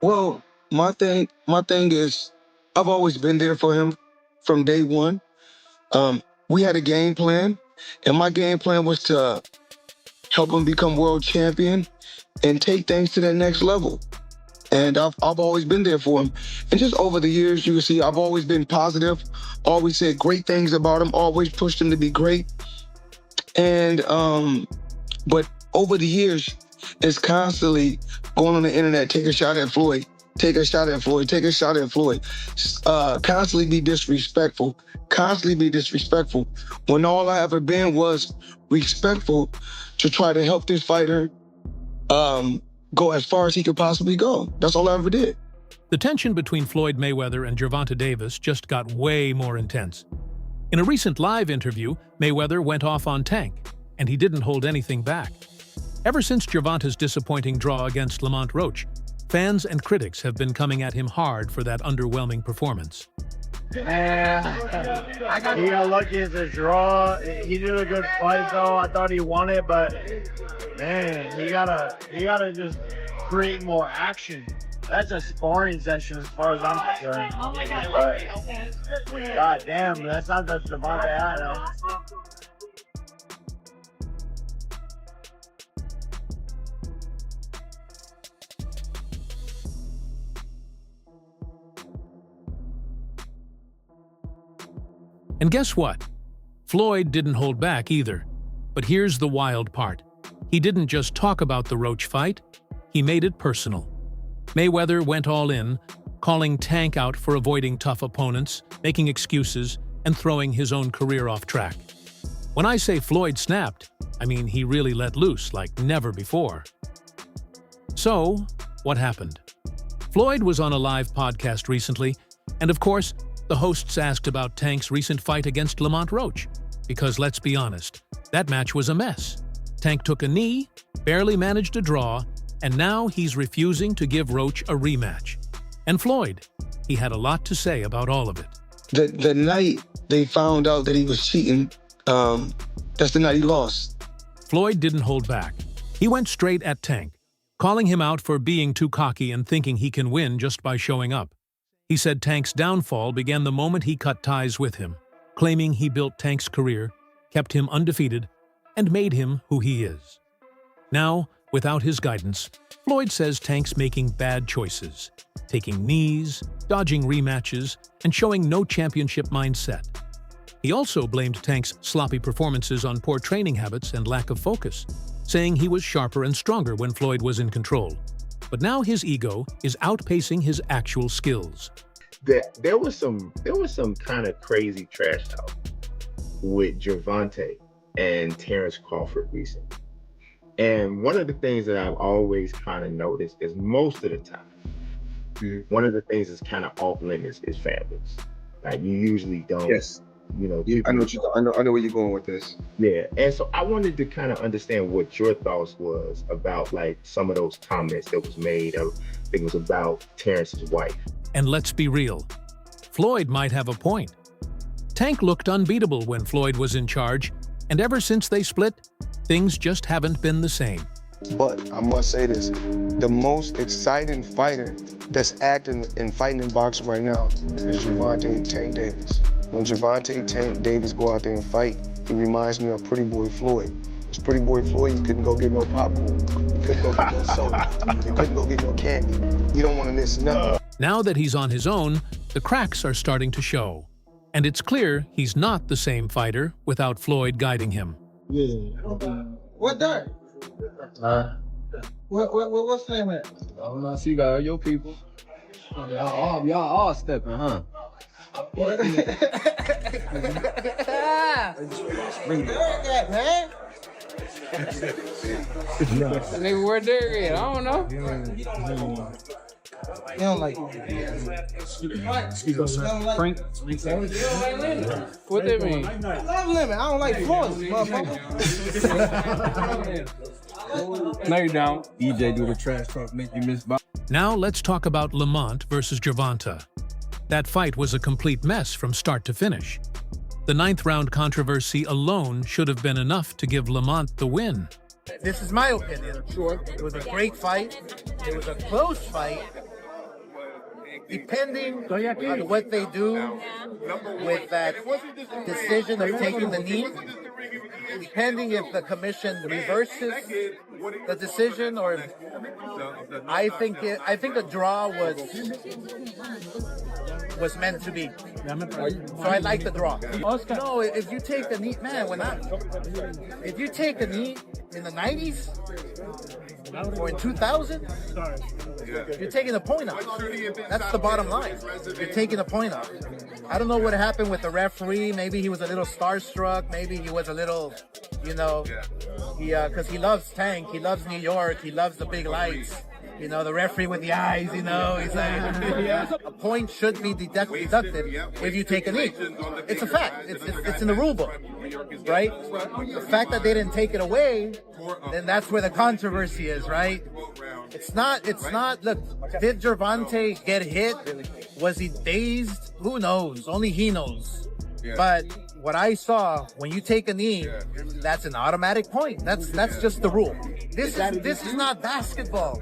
Well, my thing is, I've always been there for him from day one. We had a game plan, and my game plan was to help him become world champion and take things to that next level. And I've always been there for him. And just over the years, you can see I've always been positive, always said great things about him, always pushed him to be great. And but over the years, it's constantly going on the internet, take a shot at Floyd, take a shot at Floyd, take a shot at Floyd. Constantly be disrespectful, constantly be disrespectful. When all I ever been was respectful to try to help this fighter go as far as he could possibly go. That's all I ever did. The tension between Floyd Mayweather and Gervonta Davis just got way more intense. In a recent live interview, Mayweather went off on Tank, and he didn't hold anything back. Ever since Gervonta's disappointing draw against Lamont Roach, fans and critics have been coming at him hard for that underwhelming performance. Man, he got lucky as a draw. He did a good fight though. I thought he won it, but man, he gotta just create more action. That's a sparring session as far as I'm concerned. But god damn, that's not the Gervonta I know. And guess what? Floyd didn't hold back either. But here's the wild part. He didn't just talk about the Roach fight, he made it personal. Mayweather went all in, calling Tank out for avoiding tough opponents, making excuses, and throwing his own career off track. When I say Floyd snapped, I mean he really let loose like never before. So, what happened? Floyd was on a live podcast recently, and of course, the hosts asked about Tank's recent fight against Lamont Roach, because let's be honest, that match was a mess. Tank took a knee, barely managed a draw, and now he's refusing to give Roach a rematch. And Floyd, he had a lot to say about all of it. The night they found out that he was cheating, that's the night he lost. Floyd didn't hold back. He went straight at Tank, calling him out for being too cocky and thinking he can win just by showing up. He said Tank's downfall began the moment he cut ties with him, claiming he built Tank's career, kept him undefeated, and made him who he is. Now, without his guidance, Floyd says Tank's making bad choices, taking knees, dodging rematches, and showing no championship mindset. He also blamed Tank's sloppy performances on poor training habits and lack of focus, saying he was sharper and stronger when Floyd was in control. But now his ego is outpacing his actual skills. There was some kind of crazy trash talk with Gervonta and Terrence Crawford recently. And one of the things that I've always kind of noticed is most of the time, one of the things that's kind of off limits is families. Like you usually don't. Yes. You know, I know where you're going with this. Yeah, and so I wanted to kind of understand what your thoughts was about like some of those comments that was made. I think it was about Terrence's wife. And let's be real, Floyd might have a point. Tank looked unbeatable when Floyd was in charge, and ever since they split, things just haven't been the same. But I must say this, the most exciting fighter that's acting and fighting in boxing right now is Gervonta Tank Davis. When Gervonta Tank Davis go out there and fight, he reminds me of Pretty Boy Floyd. It's Pretty Boy Floyd, you couldn't go get no popcorn, you couldn't go get no soda, you couldn't go get no candy. You don't want to miss nothing. Now that he's on his own, the cracks are starting to show. And it's clear he's not the same fighter without Floyd guiding him. Yeah. What that? What's the name of it? I don't know. So you got all your people. Y'all all stepping, huh? Bring that, man. Nigga, where Derek at? I don't know. You don't like Frank. What that mean? I love lemon. I don't like Floyd, motherfucker. No, you don't. EJ do the trash talk, make you miss. Now let's talk about Lamont versus Gervonta. That fight was a complete mess from start to finish. The 9th round controversy alone should have been enough to give Lamont the win. This is my opinion. Sure. It was a great fight. It was a close fight. depending on what they do with that decision of taking the knee, depending if the commission reverses the decision or I think a draw was meant to be. So I like the draw. No, if you take a knee, man, if you take a knee in the 90s or in 2000, you're taking a point off. That's the bottom line. You're taking a point off. I don't know what happened with the referee. Maybe he was a little starstruck. Maybe he was a little, because he loves Tank. He loves New York. He loves the big lights. The referee with the eyes, he's like, a point should be deducted if you take a knee. It's a fact. It's in the rule book, right? The fact that they didn't take it away, then that's where the controversy is, right? It's not, look, did Gervonta get hit? Was he dazed? Who knows? Only he knows. But what I saw, when you take a knee, that's an automatic point. That's just the rule. This is not basketball.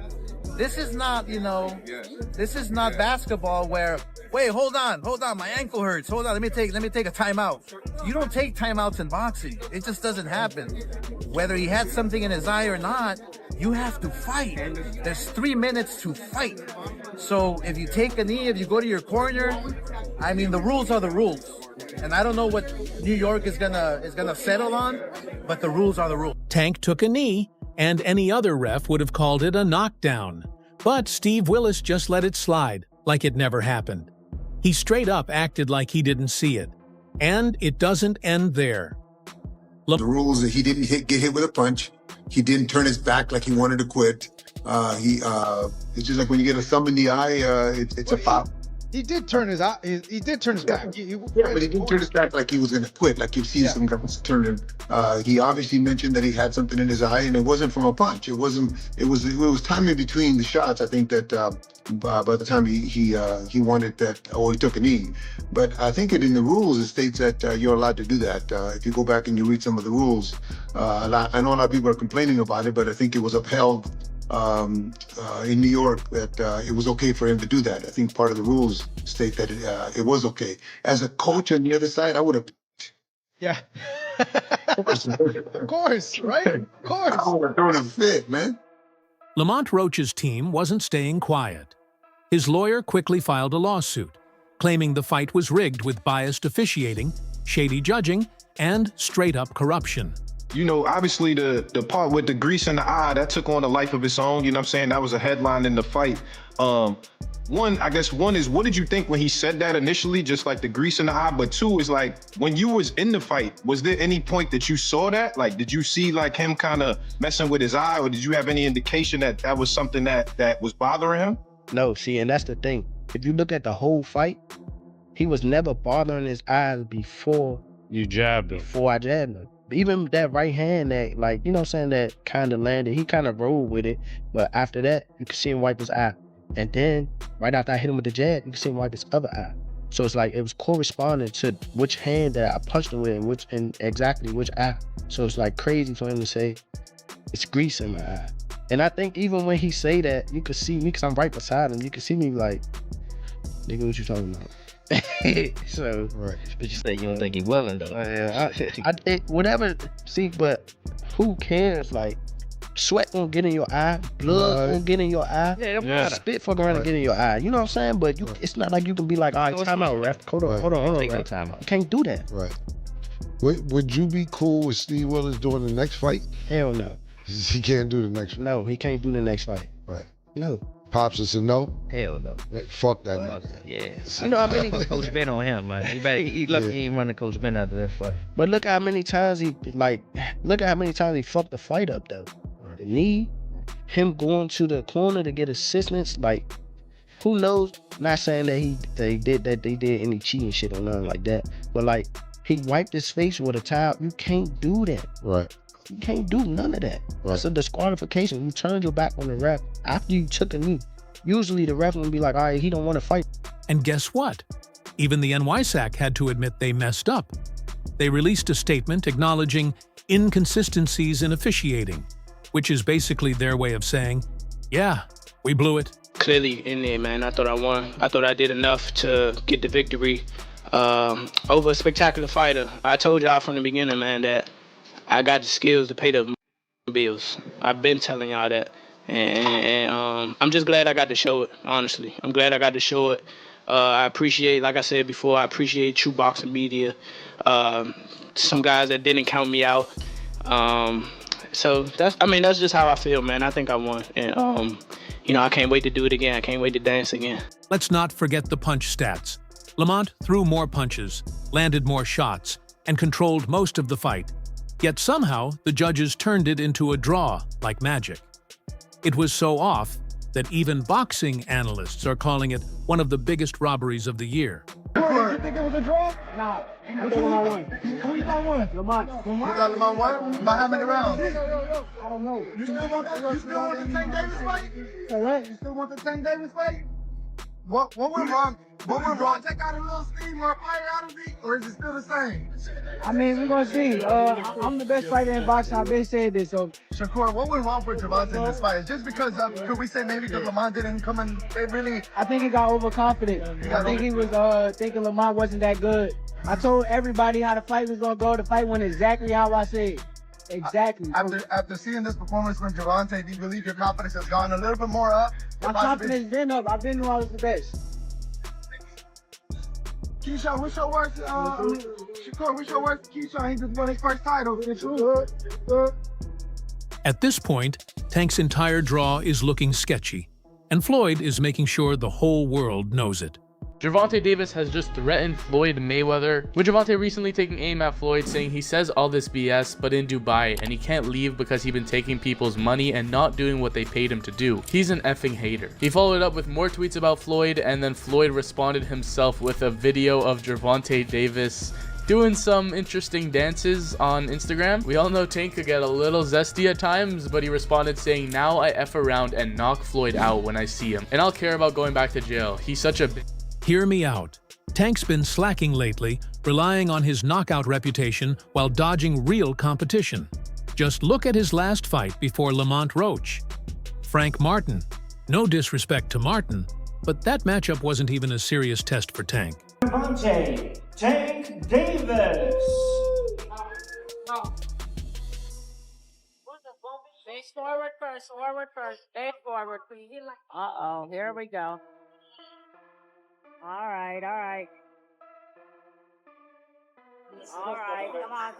This is not, this is not basketball where, wait, hold on, my ankle hurts. Hold on, let me take a timeout. You don't take timeouts in boxing. It just doesn't happen. Whether he had something in his eye or not, you have to fight. There's 3 minutes to fight. So if you take a knee, if you go to your corner, the rules are the rules. And I don't know what New York is gonna settle on, but the rules are the rules. Tank took a knee, and any other ref would have called it a knockdown. But Steve Willis just let it slide, like it never happened. He straight up acted like he didn't see it. And it doesn't end there. The rules that he didn't get hit with a punch. He didn't turn his back like he wanted to quit. It's just like when you get a thumb in the eye, it's a foul. He did turn his eye. He did turn his back. But he didn't turn his back like he was going to quit, like you've seen some guys turn. He obviously mentioned that he had something in his eye, and it wasn't from a punch. It was timing between the shots. I think that by the time he wanted that, he took a knee. But I think in the rules it states that you're allowed to do that. If you go back and you read some of the rules, I know a lot of people are complaining about it, but I think it was upheld in New York that it was okay for him to do that. I think part of the rules state that it was okay. As a coach on the other side, I would have. Yeah. Of course, right? Of course. I would have thrown a fit, man. Lamont Roach's team wasn't staying quiet. His lawyer quickly filed a lawsuit, claiming the fight was rigged with biased officiating, shady judging, and straight-up corruption. Obviously the part with the grease in the eye, that took on a life of its own. You know what I'm saying? That was a headline in the fight. One is, what did you think when he said that initially, just like the grease in the eye? But two is like, when you was in the fight, was there any point that you saw that? Like, did you see like him kind of messing with his eye, or did you have any indication that that was something that was bothering him? No, see, and that's the thing. If you look at the whole fight, he was never bothering his eyes before you jabbed him. Before I jabbed him. Even that right hand that, like, you know what I'm saying, that kind of landed, he kind of rolled with it. But after that, you can see him wipe his eye. And then, right after I hit him with the jab, you can see him wipe his other eye. So it's like, it was corresponding to which hand that I punched him with and exactly which eye. So it's like crazy for him to say, it's grease in my eye. And I think even when he say that, you could see me, because I'm right beside him, you can see me like, nigga, what you talking about? So, right. But you said you don't think he wasn't though. Whatever. See, but who cares? Like, sweat gonna get in your eye, blood gonna get in your eye. Yeah. Spit fuck around and get in your eye. You know what I'm saying? But it's not like you can be like, all right, time out, ref. Hold on, Take no ref. time out. You can't do that. Right. Would you be cool with Steve Willis doing the next fight? Hell no. He can't do the next fight. No, he can't do the next fight. Right. No. Pops said no? Hell no. Fuck that nigga. Yeah. You know how many Coach Ben on him, man. He lucky he ain't running Coach Ben after that fight. But look how many times he fucked the fight up though. The knee, him going to the corner to get assistance, like, who knows? Not saying that they did any cheating shit or nothing like that. But like, he wiped his face with a towel. You can't do that. Right. You can't do none of that. Right. That's a disqualification. You turned your back on the ref after you took a knee. Usually the ref will be like, all right, he don't want to fight. And guess what? Even the NYSAC had to admit they messed up. They released a statement acknowledging inconsistencies in officiating, which is basically their way of saying, yeah, we blew it. clearly in there, man. I thought I won. I thought I did enough to get the victory over a spectacular fighter. I told y'all from the beginning, man, that I got the skills to pay the bills. I've been telling y'all that. And I'm just glad I got to show it, honestly. I'm glad I got to show it. I appreciate, like I said before, I appreciate True Boxing Media. Some guys that didn't count me out. So that's just how I feel, man. I think I won. And, I can't wait to do it again. I can't wait to dance again. Let's not forget the punch stats. Lamont threw more punches, landed more shots, and controlled most of the fight. Yet somehow, the judges turned it into a draw, like magic. It was so off that even boxing analysts are calling it one of the biggest robberies of the year. You think it was a draw? Nah. Which one I won? Who you thought won? Lamont. You thought Lamont won? By how many rounds? I don't know. You still want the Tank Davis fight? What? You still want the Tank Davis fight? What went wrong? What went wrong? Take out a little steam or a fire out of me, or is it still the same? I mean, we're gonna see. I'm the best fighter in boxing. I've been saying this. So, Shakur, what went wrong for Gervonta in this fight? Just because could we say maybe because Lamont didn't come in? I think he got overconfident. I think he was thinking Lamont wasn't that good. I told everybody how the fight was gonna go. The fight went exactly how I said. Exactly. After seeing this performance from Gervonta, do you believe your confidence has gone a little bit more up? My confidence been up. I've been knew I was the best. Keyshawn, what's your worst? Shakur, what's your worst? Keyshawn, he just won his first title. At this point, Tank's entire draw is looking sketchy, and Floyd is making sure the whole world knows it. Gervonta Davis has just threatened Floyd Mayweather, with Gervonta recently taking aim at Floyd, saying he says all this BS but in Dubai and he can't leave because he's been taking people's money and not doing what they paid him to do. He's an effing hater. He followed up with more tweets about Floyd, and then Floyd responded himself with a video of Gervonta Davis doing some interesting dances on Instagram. We all know Tank could get a little zesty at times, but he responded saying, "Now I F around and knock Floyd out when I see him, and I'll care about going back to jail. He's such a Hear me out. Tank's been slacking lately, relying on his knockout reputation while dodging real competition. Just look at his last fight before Lamont Roach. Frank Martin. No disrespect to Martin, but that matchup wasn't even a serious test for Tank. Gervonta Tank Davis. Face forward first, Face forward, please. Uh-oh, here we go. All right. All right, come on.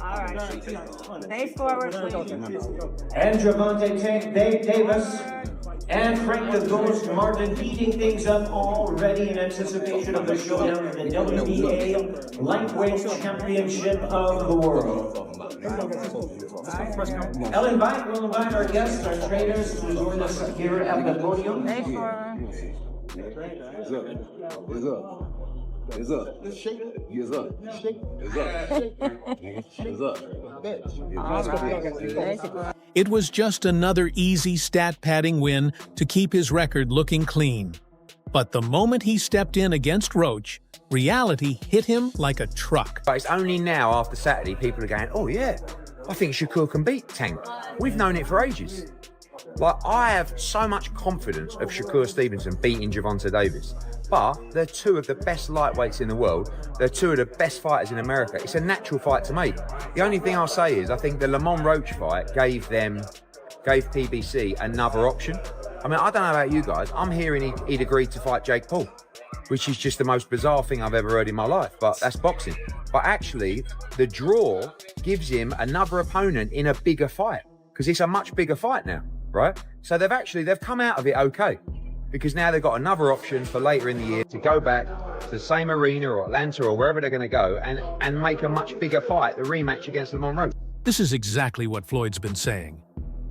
All right. Face forward, please. And Gervonta Tank Davis and Frank the Ghost Martin heating things up already in anticipation of the showdown in the WBA Lightweight Championship of the World. We'll invite our guests, our trainers, to join us here at the podium. It was just another easy stat-padding win to keep his record looking clean. But the moment he stepped in against Roach, reality hit him like a truck. But it's only now, after Saturday, people are going, oh yeah, I think Shakur can beat Tank. We've known it for ages. Like, I have so much confidence of Shakur Stevenson beating Gervonta Davis. But they're two of the best lightweights in the world. They're two of the best fighters in America. It's a natural fight to make. The only thing I'll say is I think the Lamont Roach fight gave PBC another option. I mean, I don't know about you guys. I'm hearing he'd agreed to fight Jake Paul, which is just the most bizarre thing I've ever heard in my life. But that's boxing. But actually, the draw gives him another opponent in a bigger fight, because it's a much bigger fight now, right? So they've come out of it okay, because now they've got another option for later in the year to go back to the same arena or Atlanta or wherever they're going to go and make a much bigger fight, the rematch against Lamont Roach. This is exactly what Floyd's been saying.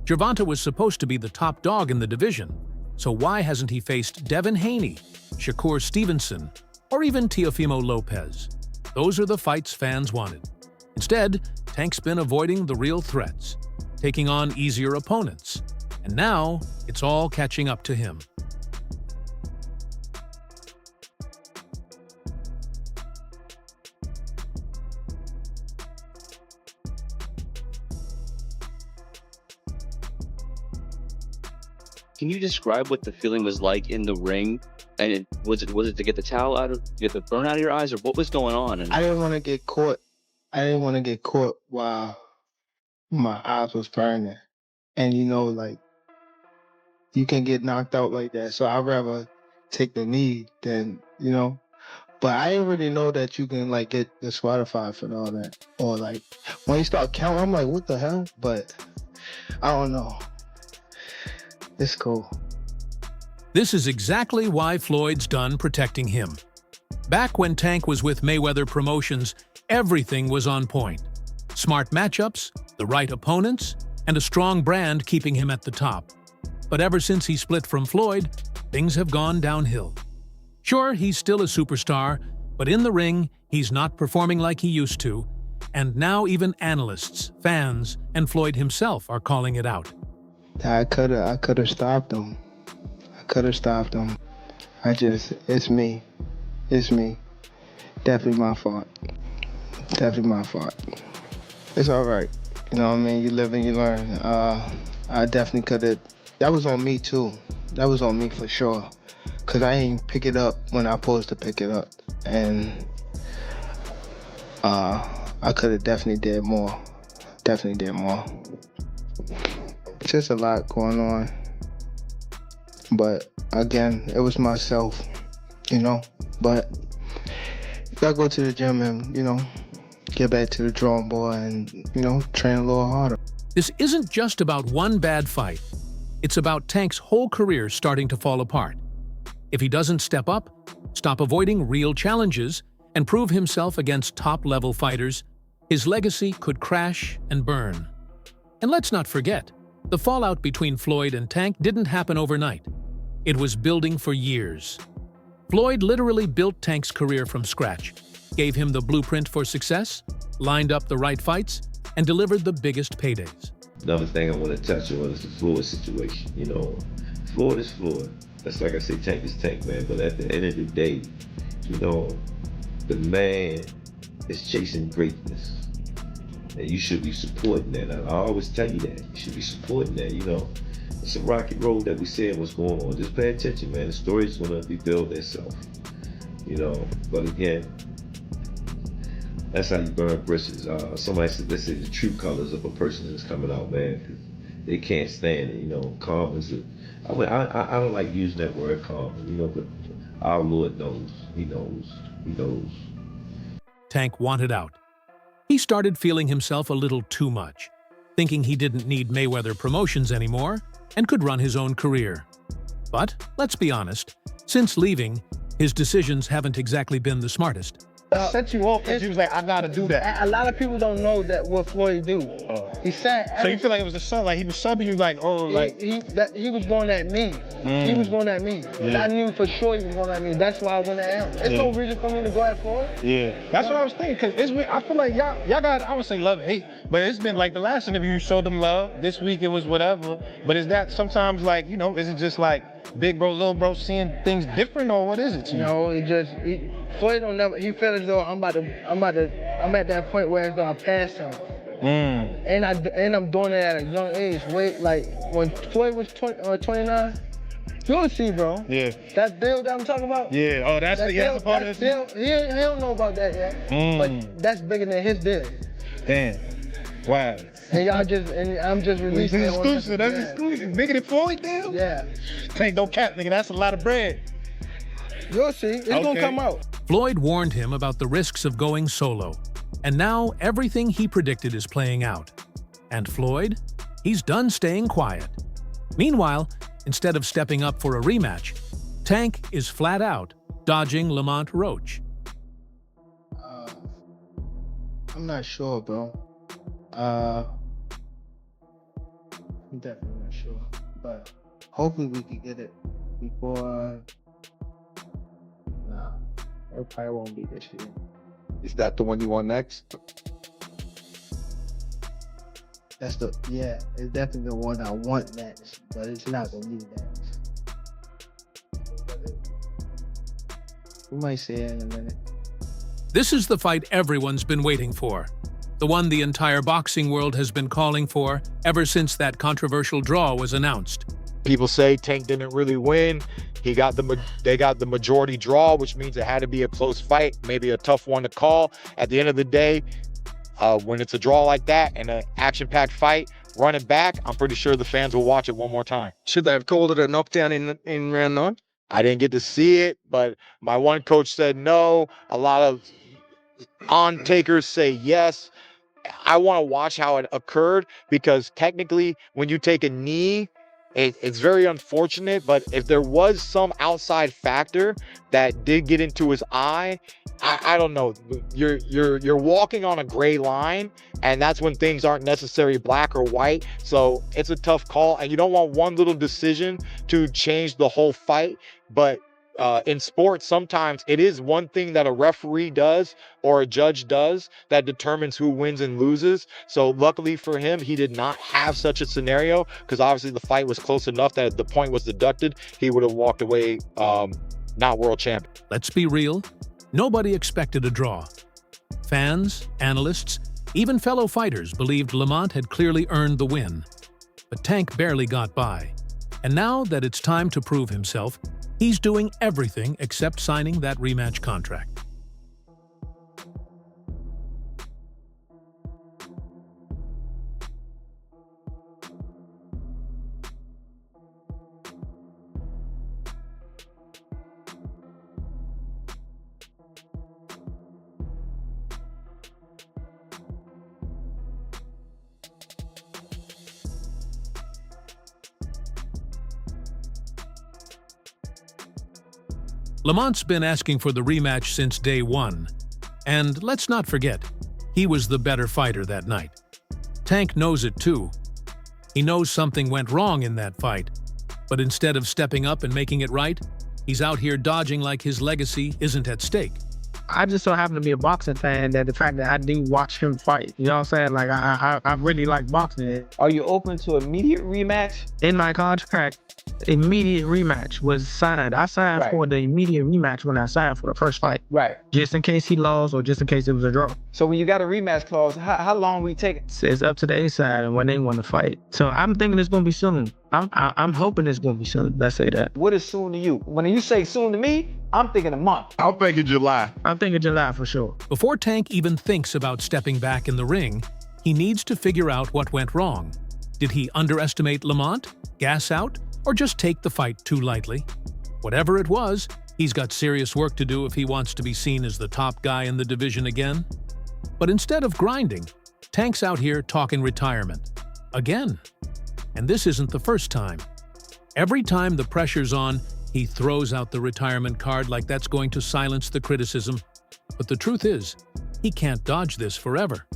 Gervonta was supposed to be the top dog in the division, so why hasn't he faced Devin Haney, Shakur Stevenson, or even Teofimo Lopez? Those are the fights fans wanted. Instead, Tank's been avoiding the real threats, taking on easier opponents, and now it's all catching up to him. Can you describe what the feeling was like in the ring? And was it to get the towel out of, get the burn out of your eyes, or what was going on? And I didn't want to get caught. I didn't want to get caught while my eyes was burning. And you know, like, you can get knocked out like that. So I'd rather take the knee than, you know. But I didn't really know that you can, like, get disqualified for all that. Or, like, when you start counting, I'm like, what the hell? But I don't know. It's cool. This is exactly why Floyd's done protecting him. Back when Tank was with Mayweather Promotions, everything was on point. Smart matchups, the right opponents, and a strong brand keeping him at the top. But ever since he split from Floyd, things have gone downhill. Sure, he's still a superstar, but in the ring, he's not performing like he used to, and now even analysts, fans, and Floyd himself are calling it out. I could have stopped him. I could have stopped him. It's me. It's me. Definitely my fault. Definitely my fault. It's all right. You know what I mean? You live and you learn. I definitely could have. That was on me too. That was on me for sure. Cause I ain't pick it up when I supposed to pick it up. And I could have definitely did more. Definitely did more. It's just a lot going on. But again, it was myself, you know. But you gotta go to the gym and, you know, get back to the drawing board and, you know, train a little harder. This isn't just about one bad fight. It's about Tank's whole career starting to fall apart. If he doesn't step up, stop avoiding real challenges, and prove himself against top-level fighters, his legacy could crash and burn. And let's not forget, the fallout between Floyd and Tank didn't happen overnight. It was building for years. Floyd literally built Tank's career from scratch, gave him the blueprint for success, lined up the right fights, and delivered the biggest paydays. Another thing I want to touch on is the Floyd situation. You know, Floyd is Floyd. That's like I say, Tank is Tank, man. But at the end of the day, you know, the man is chasing greatness. And you should be supporting that. I always tell you that. You should be supporting that, you know. It's a rocky road that we said what's going on. Just pay attention, man. The story's gonna rebuild itself. You know, but again, that's how you burn bridges. Somebody said, they say the true colors of a person is coming out, man. 'Cause they can't stand it, you know. Calm is I don't like using that word calm, you know, but our Lord knows. He knows. He knows. Tank wanted out. He started feeling himself a little too much, thinking he didn't need Mayweather Promotions anymore and could run his own career. But let's be honest, since leaving, his decisions haven't exactly been the smartest. Set you off because you was like, I gotta do that. A lot of people don't know that what Floyd do. He said. So you feel like it was a son, like he was subbing you, like, oh, like he was going at me. He was going at me. Yeah. I knew for sure he was going at me. That's why I went at him. There's no reason for me to go at Floyd. Yeah, that's what I was thinking. Cause I feel like y'all got, I would say love, hate, but it's been like the last interview you showed them love. This week it was whatever. But is that sometimes like, you know, is it just like big bro, little bro seeing things different, or what is it to you? No, Floyd don't never. He feel as though I'm at that point where it's gonna pass him. And I'm doing it at a young age. Wait, like when Floyd was 29, you'll see, bro. Yeah. That deal that I'm talking about. Yeah. Oh, that's a part of it. He don't know about that yet. But that's bigger than his deal. Damn. Wow. And I'm just releasing it. Exclusive. That's exclusive. Bigger than Floyd deal? Yeah. Ain't no cap, nigga. That's a lot of bread. You'll see. It's gonna come out. Floyd warned him about the risks of going solo, and now everything he predicted is playing out. And Floyd? He's done staying quiet. Meanwhile, instead of stepping up for a rematch, Tank is flat out dodging Lamont Roach. I'm not sure, bro. I'm definitely not sure, but hopefully we can get it before. Nah, it probably won't be this year. Is that the one you want next? It's definitely the one I want next, but it's not gonna be next. We might see it in a minute. This is the fight everyone's been waiting for. The one the entire boxing world has been calling for ever since that controversial draw was announced. People say Tank didn't really win. They got the majority draw, which means it had to be a close fight, maybe a tough one to call. At the end of the day, when it's a draw like that and an action-packed fight, run it back, I'm pretty sure the fans will watch it one more time. Should they have called it a knockdown in round 9? I didn't get to see it, but my one coach said no. A lot of on-takers say yes. I want to watch how it occurred because technically when you take a knee, it's very unfortunate, but if there was some outside factor that did get into his eye, I don't know. You're walking on a gray line, and that's when things aren't necessarily black or white. So it's a tough call, and you don't want one little decision to change the whole fight. But in sports, sometimes it is one thing that a referee does or a judge does that determines who wins and loses. So luckily for him, he did not have such a scenario because obviously the fight was close enough that if the point was deducted, he would have walked away not world champion. Let's be real. Nobody expected a draw. Fans, analysts, even fellow fighters believed Lamont had clearly earned the win. But Tank barely got by. And now that it's time to prove himself, he's doing everything except signing that rematch contract. Lamont's been asking for the rematch since day one. And let's not forget, he was the better fighter that night. Tank knows it too. He knows something went wrong in that fight. But instead of stepping up and making it right, he's out here dodging like his legacy isn't at stake. I just so happen to be a boxing fan that the fact that I do watch him fight, you know what I'm saying? Like, I really like boxing. Are you open to immediate rematch? In my contract, immediate rematch was signed. I signed for the immediate rematch when I signed for the first fight. Right. Just in case he lost or just in case it was a draw. So when you got a rematch clause, how long will you take it? It's up to the A side and when they want to fight. So I'm thinking it's going to be soon. I'm hoping it's going to be soon. Let's say that. What is soon to you? When you say soon to me, I'm thinking a month. I'm thinking July. I'm thinking July for sure. Before Tank even thinks about stepping back in the ring, he needs to figure out what went wrong. Did he underestimate Lamont, gas out, or just take the fight too lightly? Whatever it was, he's got serious work to do if he wants to be seen as the top guy in the division again. But instead of grinding, Tank's out here talking retirement. Again. And this isn't the first time. Every time the pressure's on, he throws out the retirement card like that's going to silence the criticism. But the truth is, he can't dodge this forever.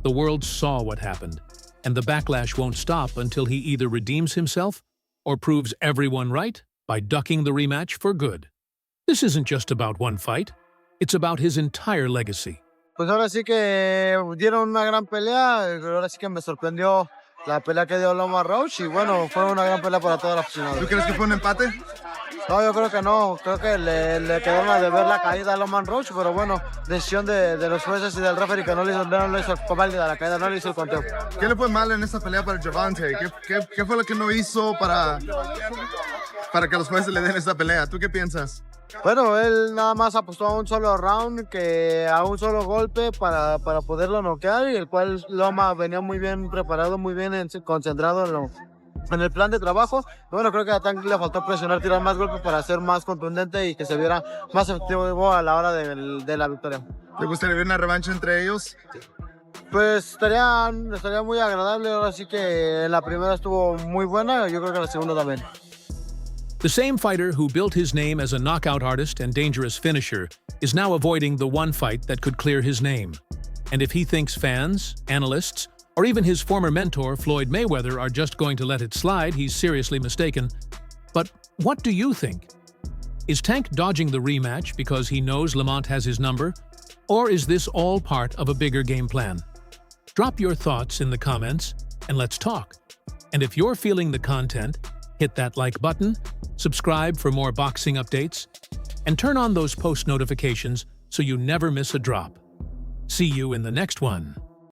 The world saw what happened, and the backlash won't stop until he either redeems himself or proves everyone right by ducking the rematch for good. This isn't just about one fight. It's about his entire legacy. Pues ahora sí que dieron una gran pelea. Ahora sí que me sorprendió la pelea que dio Loma Roach y bueno, fue una gran pelea para toda la aficionada. ¿Tú crees que fue un empate? No, yo creo que no. Creo que le quedó una de ver la caída a Loman Roach, pero bueno, decisión de los jueces y del referee que no le hizo válida la caída, no le hizo el conteo. ¿Qué le fue mal en esta pelea para Gervonta? ¿Qué fue lo que no hizo para que los jueces le den esta pelea? ¿Tú qué piensas? Bueno, él nada más apostó a un solo round, a un solo golpe para poderlo noquear, y el cual Loma venía muy bien preparado, muy bien concentrado en el plan de trabajo. Bueno, creo que a Tank le faltó presionar, tirar más golpes para ser más contundente y que se viera más efectivo a la hora de la victoria. ¿Te gustaría ver una revancha entre ellos? Pues estaría muy agradable. Ahora sí que la primera estuvo muy buena, yo creo que la segunda también. The same fighter who built his name as a knockout artist and dangerous finisher is now avoiding the one fight that could clear his name. And if he thinks fans, analysts, or even his former mentor, Floyd Mayweather, are just going to let it slide, he's seriously mistaken. But what do you think? Is Tank dodging the rematch because he knows Lamont has his number? Or is this all part of a bigger game plan? Drop your thoughts in the comments, and let's talk. And if you're feeling the content, hit that like button, subscribe for more boxing updates, and turn on those post notifications so you never miss a drop. See you in the next one.